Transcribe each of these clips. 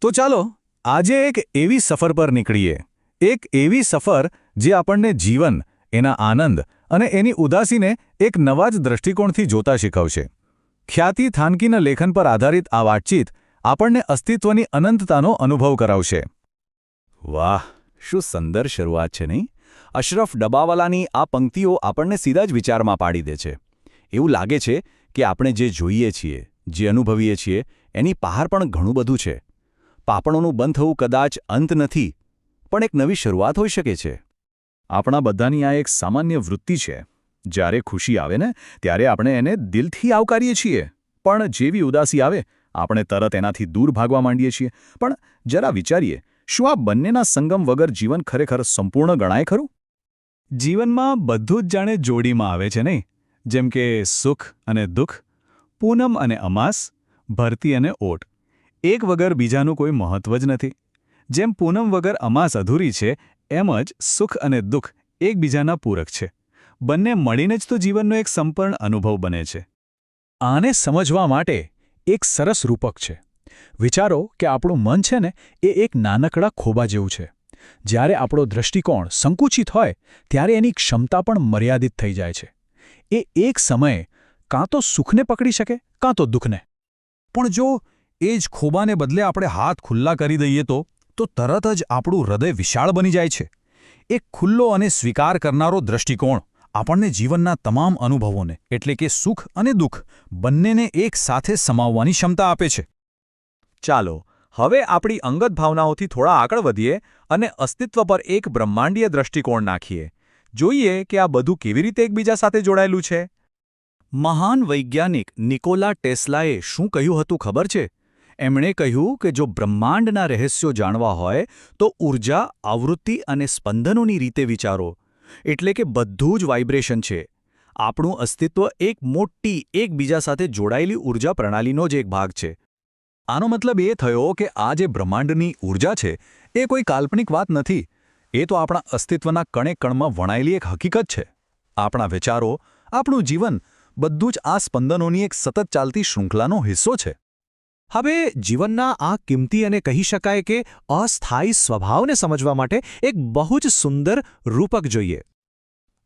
તો ચાલો આજે એક એવી સફર પર નીકળીએ, એક એવી સફર જે આપણને જીવન, એના આનંદ અને એની ઉદાસીને એક નવા જ દૃષ્ટિકોણથી જોતા શીખવશે. ખ્યાતિ થાનકીના લેખન પર આધારિત આ વાતચીત આપણને અસ્તિત્વની અનંતતાનો અનુભવ કરાવશે. વાહ, શું સુંદર શરૂઆત છે નહીં? અશરફ ડબાવાલાની આ પંક્તિઓ આપણને સીધા જ વિચારમાં પાડી દે છે. એવું લાગે છે કે આપણે જે જોઈએ છીએ, જે અનુભવીએ છીએ, એની બહાર પણ ઘણું બધું છે. પાપણોનું બંધ થવું કદાચ અંત નથી, પણ એક નવી શરૂઆત હોઈ શકે છે. આપણા બધાની આ એક સામાન્ય વૃત્તિ છે. જ્યારે ખુશી આવે ને ત્યારે આપણે એને દિલથી આવકારીએ છીએ, પણ જેવી ઉદાસી આવે આપણે તરત એનાથી દૂર ભાગવા માંડીએ છીએ. પણ જરા વિચારીએ, શું આ બંનેના સંગમ વગર જીવન ખરેખર સંપૂર્ણ ગણાય ખરું? જીવનમાં બધું જ જાણે જોડીમાં આવે છે નહીં? જેમ કે સુખ અને દુઃખ, પૂનમ અને અમાસ, ભરતી અને ઓટ. એક વગર બીજાનું કોઈ મહત્વ જ નથી. જેમ પૂનમ વગર અમાસ અધૂરી છે, એમ જ સુખ અને દુઃખ એકબીજાના પૂરક છે. બંને મળીને જ તો જીવનનો એક સંપૂર્ણ અનુભવ બને છે. આને સમજવા માટે એક સરસ રૂપક છે. વિચારો કે આપણું મન છે ને એ એક નાનકડા ખોબા જેવું છે. જ્યારે આપણો દૃષ્ટિકોણ સંકુચિત હોય ત્યારે એની ક્ષમતા પણ મર્યાદિત થઈ જાય છે. એ એક સમયે કાં તો સુખને પકડી શકે કાં તો દુઃખને. પણ જો એ જ ખોબાને બદલે આપણે હાથ ખુલ્લા કરી દઈએ તો તરત જ આપણું હૃદય વિશાળ બની જાય છે. એક ખુલ્લો અને સ્વીકાર કરનારો દૃષ્ટિકોણ આપણને જીવનના તમામ અનુભવોને, એટલે કે સુખ અને દુઃખ બંનેને એક સાથે સમાવવાની ક્ષમતા આપે છે. ચાલો હવે આપણી અંગત ભાવનાઓથી થોડા આગળ વધીએ અને અસ્તિત્વ પર એક બ્રહ્માંડીય દૃષ્ટિકોણ નાખીએ. જોઈએ કે આ બધું કેવી રીતે એકબીજા સાથે જોડાયેલું છે. મહાન વૈજ્ઞાનિક નિકોલા ટેસ્લાએ શું કહ્યું હતું ખબર છે? એમણે કહ્યું કે જો બ્રહ્માંડના રહસ્યો જાણવા હોય તો ઊર્જા, આવૃત્તિ અને સ્પંદનોની રીતે વિચારો. એટલે કે બધું જ વાઇબ્રેશન છે. આપણું અસ્તિત્વ એક મોટી એકબીજા સાથે જોડાયેલી ઊર્જા પ્રણાલીનો જ એક ભાગ છે. આનો મતલબ એ થયો કે આ જે બ્રહ્માંડની ઊર્જા છે એ કોઈ કાલ્પનિક વાત નથી. એ તો આપણા અસ્તિત્વના કણે કણમાં વણાયેલી એક હકીકત છે. આપણા વિચારો, આપણું જીવન બધું જ આ સ્પંદનોની એક સતત ચાલતી શૃંખલાનો હિસ્સો છે. હવે જીવનના આ કિંમતી અને કહી શકાય કે અસ્થાયી સ્વભાવને સમજવા માટે એક બહુ જ સુંદર રૂપક જોઈએ.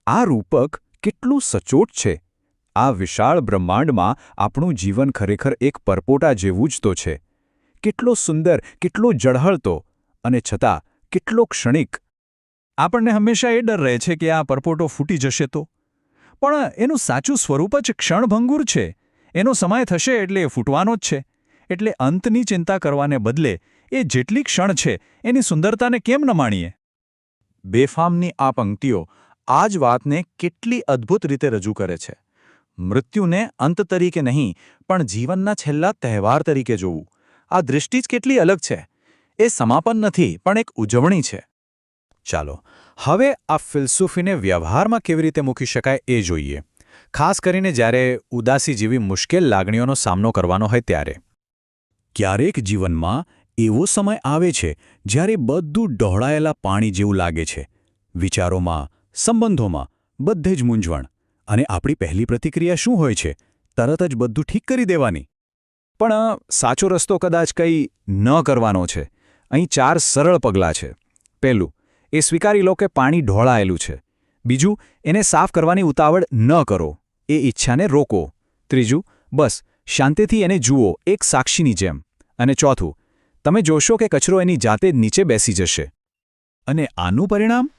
આ રૂપક કેટલું સચોટ છે! આ વિશાળ બ્રહ્માંડમાં આપણું જીવન ખરેખર એક પરપોટા જેવું જ તો છે. કેટલો સુંદર, કેટલો ઝળહળતો, અને છતાં કેટલો ક્ષણિક. આપણને હંમેશા એ ડર રહે છે કે આ પરપોટો ફૂટી જશે તો. પણ એનું સાચું સ્વરૂપ જ ક્ષણભંગુર છે. એનો સમય થશે એટલે એ ફૂટવાનો જ છે. એટલે અંતની ચિંતા કરવાને બદલે એ જેટલી ક્ષણ છે એની સુંદરતાને કેમ ન માણીએ? બેફામની આ પંક્તિઓ આ જ વાતને કેટલી અદ્ભુત રીતે રજૂ કરે છે. મૃત્યુને અંત તરીકે નહીં, પણ જીવનના છેલ્લા તહેવાર તરીકે જોવું. આ દૃષ્ટિ જ કેટલી અલગ છે. એ સમાપન નથી, પણ એક ઉજવણી છે. ચાલો હવે આ ફિલસૂફીને વ્યવહારમાં કેવી રીતે મૂકી શકાય એ જોઈએ. ખાસ કરીને જ્યારે ઉદાસી જેવી મુશ્કેલ લાગણીઓનો સામનો કરવાનો હોય ત્યારે. ક્યારેક જીવનમાં એવો સમય આવે છે જ્યારે બધું ડહોળાયેલા પાણી જેવું લાગે છે. વિચારોમાં, સંબંધોમાં, બધે જ મૂંઝવણ. અને આપણી પહેલી પ્રતિક્રિયા શું હોય છે? તરત જ બધું ઠીક કરી દેવાની. પણ સાચો રસ્તો કદાચ કંઈ ન કરવાનો છે. અહીં 4 સરળ પગલાં છે. પહેલું, એ સ્વીકારી લો કે પાણી ઢોળાયેલું છે. બીજું, એને સાફ કરવાની ઉતાવળ ન કરો. એ ઈચ્છાને રોકો. ત્રીજું, બસ શાંતિથી એને જુઓ, એક સાક્ષીની જેમ. અને ચોથું, તમે જોશો કે કચરો એની જાતે જ નીચે બેસી જશે. અને આનું પરિણામ?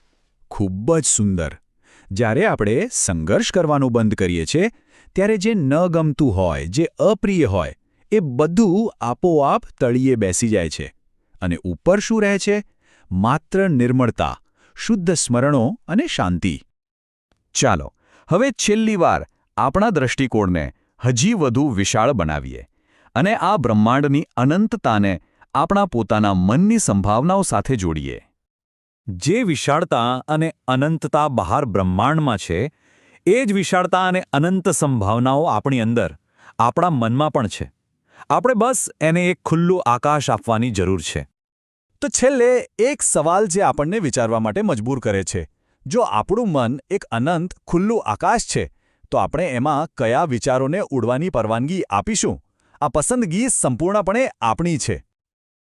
ખૂબ જ સુંદર. જ્યારે આપણે સંઘર્ષ કરવાનું બંધ કરીએ છીએ ત્યારે જે ન ગમતું હોય, જે અપ્રિય હોય, એ બધું આપોઆપ તળિયે બેસી જાય છે. અને ઉપર શું રહે છે? માત્ર નિર્મળતા, શુદ્ધ સ્મરણો અને શાંતિ. ચાલો હવે છેલ્લી વાર આપણા દૃષ્ટિકોણને હજી વધુ વિશાળ બનાવીએ અને આ બ્રહ્માંડની અનંતતાને આપણા પોતાના મનની સંભાવનાઓ સાથે જોડીએ. જે વિશાળતા અને અનંતતા બહાર બ્રહ્માંડમાં છે, એ જ વિશાળતા અને અનંત સંભાવનાઓ આપણી અંદર, આપણા મનમાં પણ છે. આપણે બસ એને એક ખુલ્લું આકાશ આપવાની જરૂર છે. તો છેલ્લે એક સવાલ જે આપણને વિચારવા માટે મજબૂર કરે છે. જો આપણું મન એક અનંત ખુલ્લું આકાશ છે, તો આપણે એમાં કયા વિચારોને ઉડવાની પરવાનગી આપીશું? આ પસંદગી સંપૂર્ણપણે આપણી છે.